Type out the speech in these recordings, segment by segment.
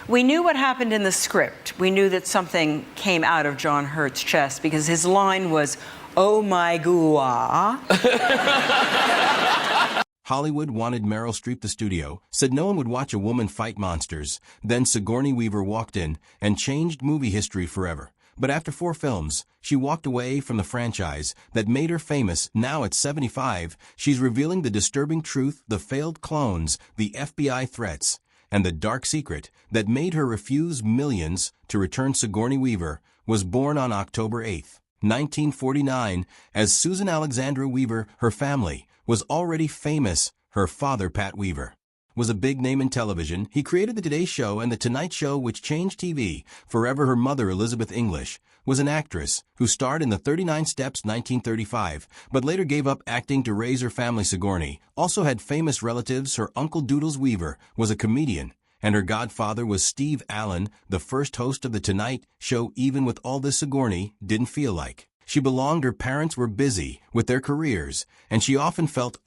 We knew what happened in the script. We knew that something came out of John Hurt's chest because his line was, "Oh my goo-ah." Hollywood wanted Meryl Streep the studio, said no one would watch a woman fight monsters. Then Sigourney Weaver walked in and changed movie history forever. But after 4 films, she walked away from the franchise that made her famous. Now at 75, she's revealing the disturbing truth, the failed clones, the FBI threats, and the dark secret that made her refuse millions to return. Sigourney Weaver was born on October 8, 1949, as Susan Alexandra Weaver. Her family was already famous. Her father, Pat Weaver, was a big name in television. He created The Today Show and The Tonight Show, which changed TV forever. Her mother, Elizabeth English, was an actress who starred in The 39 Steps 1935, but later gave up acting to raise her family. Sigourney also had famous relatives. Her uncle Doodles Weaver was a comedian, and her godfather was Steve Allen, the first host of The Tonight Show. Even with all this, Sigourney didn't feel like she belonged. Her parents were busy with their careers, and she often felt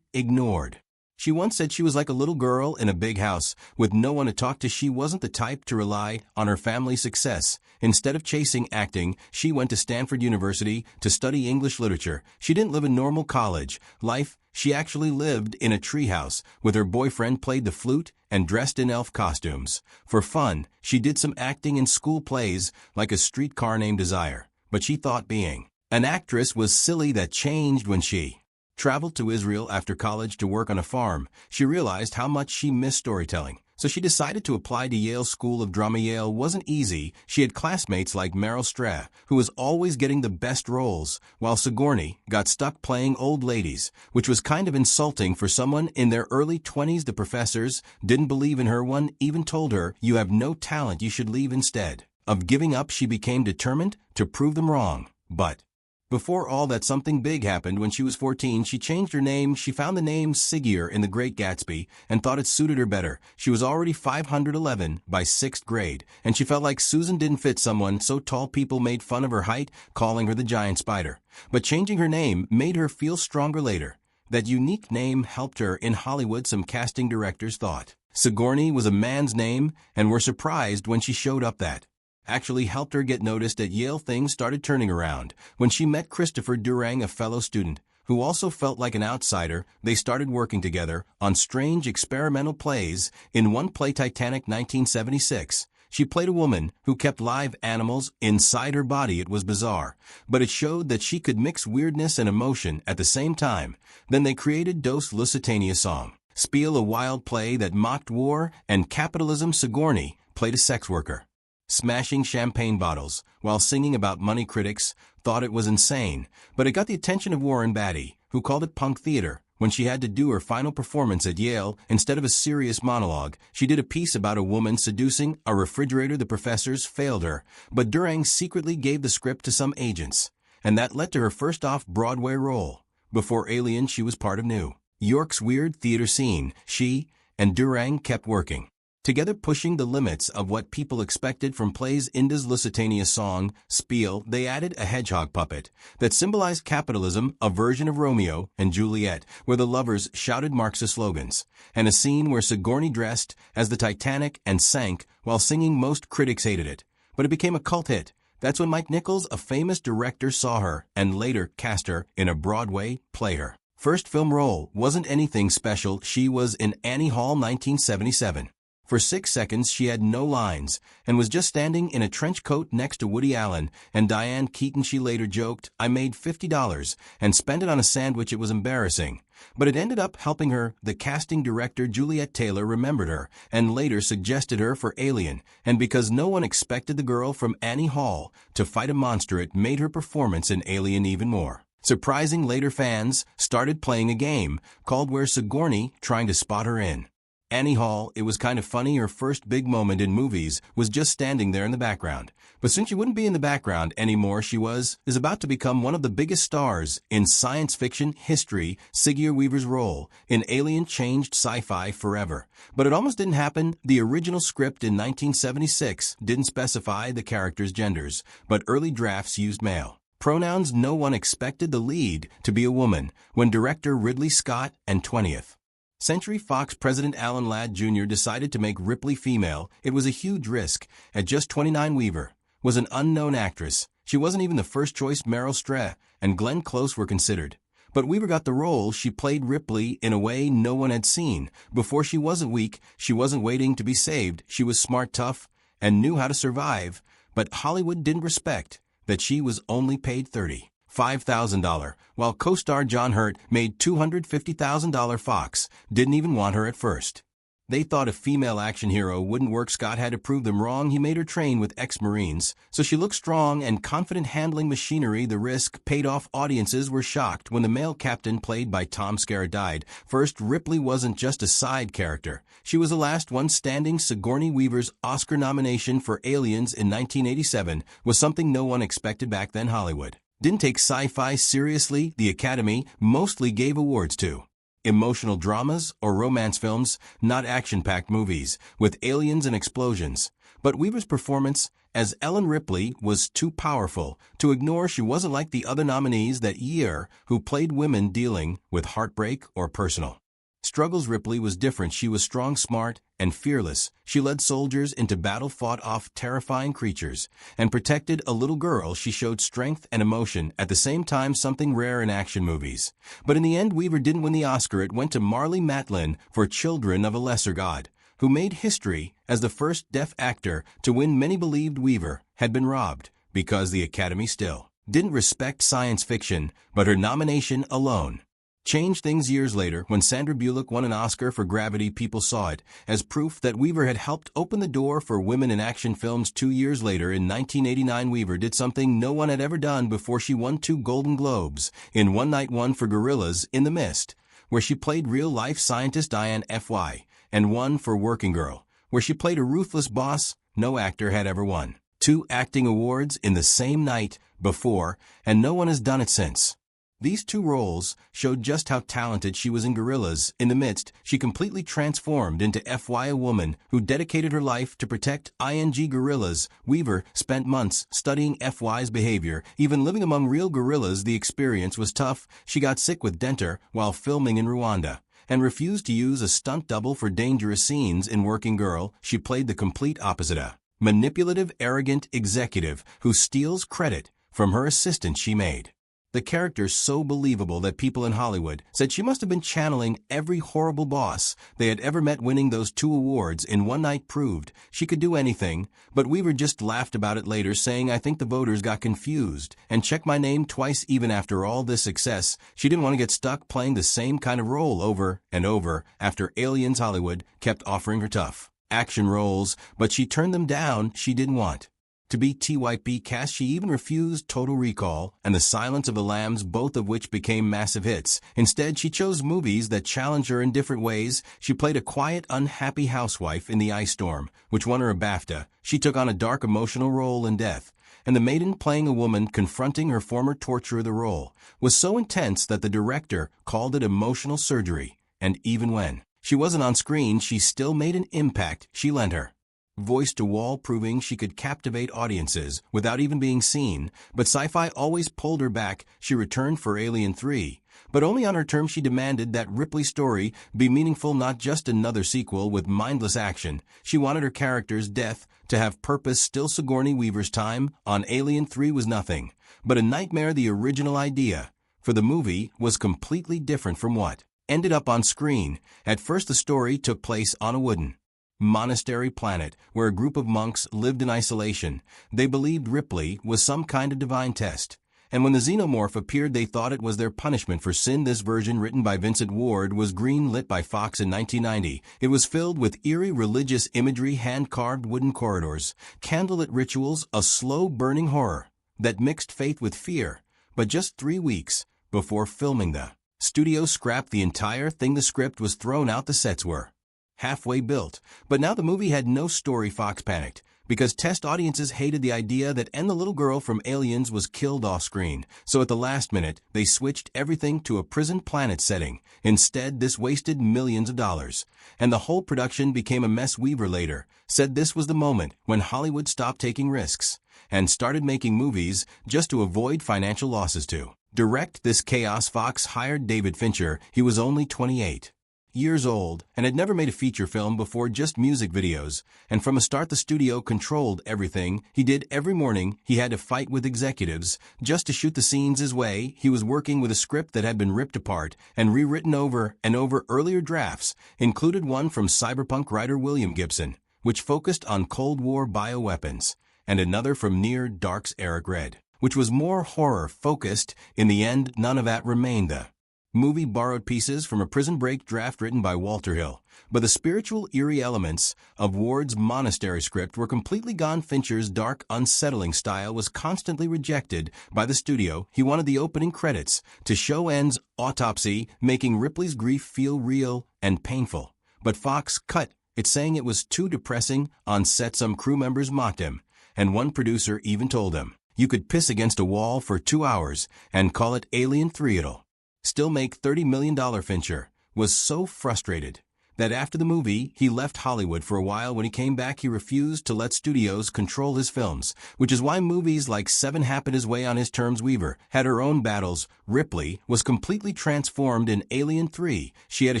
ignored. She once said she was like a little girl in a big house with no one to talk to. She wasn't the type to rely on her family's success. Instead of chasing acting, she went to Stanford University to study English literature. She didn't live a normal college life. She actually lived in a treehouse with her boyfriend, played the flute, and dressed in elf costumes. For fun, she did some acting in school plays like A Streetcar Named Desire. But she thought being an actress was silly. That changed when she traveled to Israel after college to work on a farm. She realized how much she missed storytelling, so she decided to apply to Yale School of Drama. Yale wasn't easy. She had classmates like Meryl Streep, who was always getting the best roles, while Sigourney got stuck playing old ladies, which was kind of insulting for someone in their early 20s. The professors didn't believe in her. One even told her, "You have no talent, you should leave." Instead of giving up, she became determined to prove them wrong. But before all that, something big happened. When she was 14, she changed her name. She found the name Sigourney in The Great Gatsby and thought it suited her better. She was already 511 by 6th grade, and she felt like Susan didn't fit someone so tall. People made fun of her height, calling her the giant spider. But changing her name made her feel stronger later. That unique name helped her in Hollywood. Some casting directors thought Sigourney was a man's name and were surprised when she showed up. That actually helped her get noticed at Yale. Things started turning around when she met Christopher Durang, a fellow student who also felt like an outsider. They started working together on strange experimental plays. In one play, Titanic 1976, she played a woman who kept live animals inside her body. It was bizarre, but it showed that she could mix weirdness and emotion at the same time. Then they created Dos Lusitania Song Spiel, a wild play that mocked war and capitalism. Sigourney played a sex worker smashing champagne bottles while singing about money. Critics thought it was insane, but it got the attention of Warren Beatty, who called it punk theater. When she had to do her final performance at Yale, instead of a serious monologue, she did a piece about a woman seducing a refrigerator. The professors failed her, but Durang secretly gave the script to some agents, and that led to her first off-Broadway role. Before Alien, she was part of New York's weird theater scene. She and Durang kept working together, pushing the limits of what people expected from plays. In Dos Lusitania Song Spiel, they added a hedgehog puppet that symbolized capitalism, a version of Romeo and Juliet where the lovers shouted Marxist slogans, and a scene where Sigourney dressed as the Titanic and sank while singing. Most critics hated it, but it became a cult hit. That's when Mike Nichols, a famous director, saw her and later cast her in a Broadway play. Her first film role wasn't anything special. She was in Annie Hall 1977. For 6 seconds, she had no lines and was just standing in a trench coat next to Woody Allen and Diane Keaton. She later joked, "I made $50 and spent it on a sandwich. It was embarrassing." But it ended up helping her. The casting director, Juliet Taylor, remembered her and later suggested her for Alien. And because no one expected the girl from Annie Hall to fight a monster, it made her performance in Alien even more surprising. Later, fans started playing a game called Where Sigourney, trying to spot her in Annie Hall. It was kind of funny. Her first big moment in movies was just standing there in the background. But since she wouldn't be in the background anymore, she is about to become one of the biggest stars in science fiction history. Sigourney Weaver's role in Alien changed sci-fi forever. But it almost didn't happen. The original script in 1976 didn't specify the characters' genders, but early drafts used male pronouns. No one expected the lead to be a woman when director Ridley Scott and 20th Century Fox president Alan Ladd Jr. decided to make Ripley female. It was a huge risk. At just 29, Weaver was an unknown actress. She wasn't even the first choice. Meryl Streep and Glenn Close were considered. But Weaver got the role. She played Ripley in a way no one had seen before. She wasn't weak. She wasn't waiting to be saved. She was smart, tough, and knew how to survive. But Hollywood didn't respect that she was only paid $35,000, while co-star John Hurt made $250,000. Fox didn't even want her at first. They thought a female action hero wouldn't work. Scott had to prove them wrong. He made her train with ex-Marines, so she looked strong and confident handling machinery. The risk paid off. Audiences were shocked when the male captain, played by Tom Skerritt, died. First, Ripley wasn't just a side character. She was the last one standing. Sigourney Weaver's Oscar nomination for Aliens in 1987 was something no one expected back then. Hollywood didn't take sci-fi seriously. The Academy mostly gave awards to emotional dramas or romance films, not action-packed movies with aliens and explosions. But Weaver's performance as Ellen Ripley was too powerful to ignore. She wasn't like the other nominees that year who played women dealing with heartbreak or personal struggles. Ripley was different. She was strong, smart, and fearless. She led soldiers into battle, fought off terrifying creatures, and protected a little girl. She showed strength and emotion at the same time, something rare in action movies. But in the end, Weaver didn't win the Oscar. It went to Marlee Matlin for Children of a Lesser God, who made history as the first deaf actor to win. Many believed Weaver had been robbed because the Academy still didn't respect science fiction, but her nomination alone changed things. Years later, when Sandra Bullock won an Oscar for Gravity, people saw it as proof that Weaver had helped open the door for women in action films. 2 years later, in 1989, Weaver did something no one had ever done before. She won 2 Golden Globes in one night, one for Gorillas in the Mist, where she played real-life scientist Diane Fy, and one for Working Girl, where she played a ruthless boss. No actor had ever won 2 acting awards in the same night before, and no one has done it since. These 2 roles showed just how talented she was. In Gorillas in the Midst, she completely transformed into Fy, a woman who dedicated her life to protect gorillas. Weaver spent months studying Fy's behavior, even living among real gorillas. The experience was tough. She got sick with Denter while filming in Rwanda and refused to use a stunt double for dangerous scenes. In Working Girl, she played the complete opposite, a manipulative, arrogant executive who steals credit from her assistant. She made the character so believable that people in Hollywood said she must have been channeling every horrible boss they had ever met. Winning those 2 awards in one night proved she could do anything. But Weaver just laughed about it later, saying, "I think the voters got confused and checked my name twice." Even after all this success, she didn't want to get stuck playing the same kind of role over and over. After Aliens, Hollywood kept offering her tough action roles, but she turned them down. She didn't want to be TYP cast. She even refused Total Recall and The Silence of the Lambs, both of which became massive hits. Instead, she chose movies that challenged her in different ways. She played a quiet, unhappy housewife in The Ice Storm, which won her a BAFTA. She took on a dark, emotional role in Death, and The Maiden, playing a woman confronting her former torturer. The role was so intense that the director called it emotional surgery, and even when she wasn't on screen, she still made an impact. She lent her voice to wall, proving she could captivate audiences without even being seen. But sci-fi always pulled her back. She returned for Alien 3, but only on her terms. She demanded that Ripley's story be meaningful, not just another sequel with mindless action. She wanted her character's death to have purpose. Still, Sigourney Weaver's time on Alien 3 was nothing but a nightmare. The original idea for the movie was completely different from what ended up on screen. At first, the story took place on a wooden monastery planet where a group of monks lived in isolation. They believed Ripley was some kind of divine test, and when the xenomorph appeared, they thought it was their punishment for sin. This version, written by Vincent Ward, was green-lit by Fox in 1990. It was filled with eerie religious imagery, hand-carved wooden corridors, candlelit rituals, a slow-burning horror that mixed faith with fear. But just 3 weeks before filming, the studio scrapped the entire thing. The script was thrown out. The sets were halfway built, but now the movie had no story. Fox panicked because test audiences hated the idea that the little girl from Aliens was killed off-screen. So at the last minute, they switched everything to a prison planet setting. Instead, this wasted millions of dollars, and the whole production became a mess. Weaver later said this was the moment when Hollywood stopped taking risks and started making movies just to avoid financial losses. To direct this chaos, Fox hired David Fincher. He was only 28. years old, and had never made a feature film before, just music videos. And from the start, the studio controlled everything he did. Every morning, he had to fight with executives just to shoot the scenes his way. He was working with a script that had been ripped apart and rewritten over and over. Earlier drafts included one from cyberpunk writer William Gibson, which focused on Cold War bioweapons, and another from Near Dark's Eric Red, which was more horror-focused. In the end, none of that remained. The movie borrowed pieces from a Prison Break draft written by Walter Hill, but the spiritual, eerie elements of Ward's Monastery script were completely gone. Fincher's dark, unsettling style was constantly rejected by the studio. He wanted the opening credits to show N's autopsy, making Ripley's grief feel real and painful. But Fox cut it, saying it was too depressing. On set, some crew members mocked him, and one producer even told him, "You could piss against a wall for 2 hours and call it Alien 3. It'll still make $30 million. Fincher was so frustrated that after the movie, he left Hollywood for a while. When he came back, he refused to let studios control his films, which is why movies like Seven happened his way on his terms. Weaver had her own battles. Ripley was completely transformed in Alien 3. She had a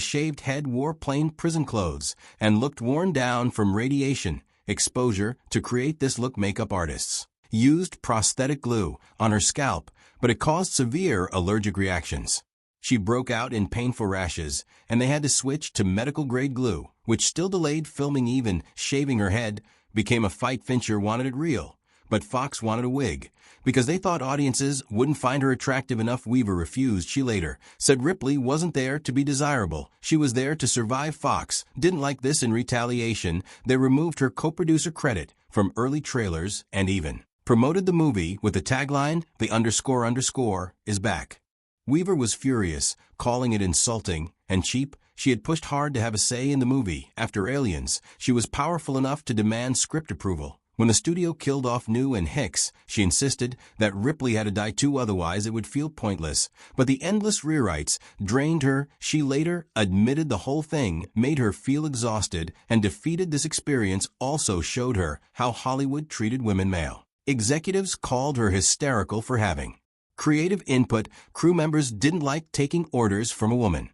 shaved head, wore plain prison clothes, and looked worn down from radiation exposure. To create this look, makeup artists used prosthetic glue on her scalp, but it caused severe allergic reactions. She broke out in painful rashes, and they had to switch to medical-grade glue, which still delayed filming. Even shaving her head became a fight. Fincher wanted it real, but Fox wanted a wig, because they thought audiences wouldn't find her attractive enough. Weaver refused. She later said Ripley wasn't there to be desirable. She was there to survive. Fox didn't like this. In retaliation, they removed her co-producer credit from early trailers and even promoted the movie with the tagline, "The ___ is back." Weaver was furious, calling it insulting and cheap. She had pushed hard to have a say in the movie. After Aliens, she was powerful enough to demand script approval. When the studio killed off New and Hicks, she insisted that Ripley had to die too, otherwise it would feel pointless. But the endless rewrites drained her. She later admitted the whole thing made her feel exhausted and defeated. This experience also showed her how Hollywood treated women. Male executives called her hysterical for having creative input. Crew members didn't like taking orders from a woman.